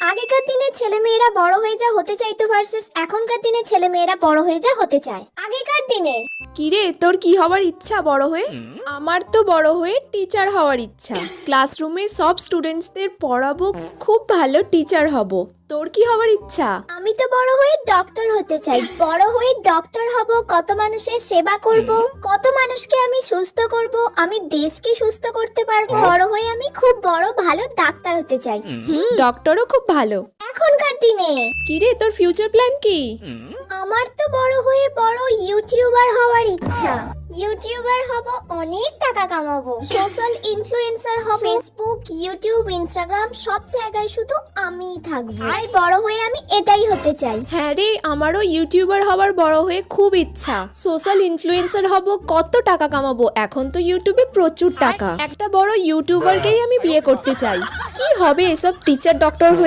আগেকার দিনে ছেলেমেয়েরা বড় হয়ে যা হতে চাইতো ভার্সেস এখনকার দিনে ছেলেমেয়েরা বড় হয়ে যা হতে চায়। আগেকার দিনে কিরে তোর কি হওয়ার ইচ্ছা বড় হয়ে? আমার তো বড় হয়ে টিচার হওয়ার ইচ্ছা। ক্লাসরুমে সব স্টুডেন্টসদের পড়াবো, খুব ভালো টিচার হব। তোর কি হওয়ার ইচ্ছা? আমি তো বড় হয়ে ডক্টর হতে চাই। বড় হয়ে ডক্টর হব, কত মানুষের সেবা করব, কত মানুষকে আমি সুস্থ করব, আমি দেশকে সুস্থ করতে পারবো। বড় হয়ে আমি খুব বড় ভালো ডাক্তার হতে চাই। ডক্টরও খুব ভালো। এখনকার দিনে কিরে তোর ফিউচার প্ল্যান কি? আমার তো বড় হয়ে বড় ইউটিউবার হওয়ার ইচ্ছা। ইউটিউবার হব, অনেক টাকা কামাবো, সোশ্যাল ইনফ্লুয়েন্সার হব, ফেসবুক, ইউটিউব, ইনস্টাগ্রাম সব জায়গায় শুধু আমিই থাকবো। আর বড় হয়ে আমি এটাই হতে চাই। হ্যাঁ রে, আমারও ইউটিউবার হওয়ার বড় হয়ে খুব ইচ্ছা। সোশ্যাল ইনফ্লুয়েন্সার হব, কত টাকা কামাবো। এখন তো ইউটিউবে প্রচুর টাকা। একটা বড় ইউটিউবারকেই আমি বিয়ে করতে চাই। কি হবে এসব টিচার ডক্টর হয়ে?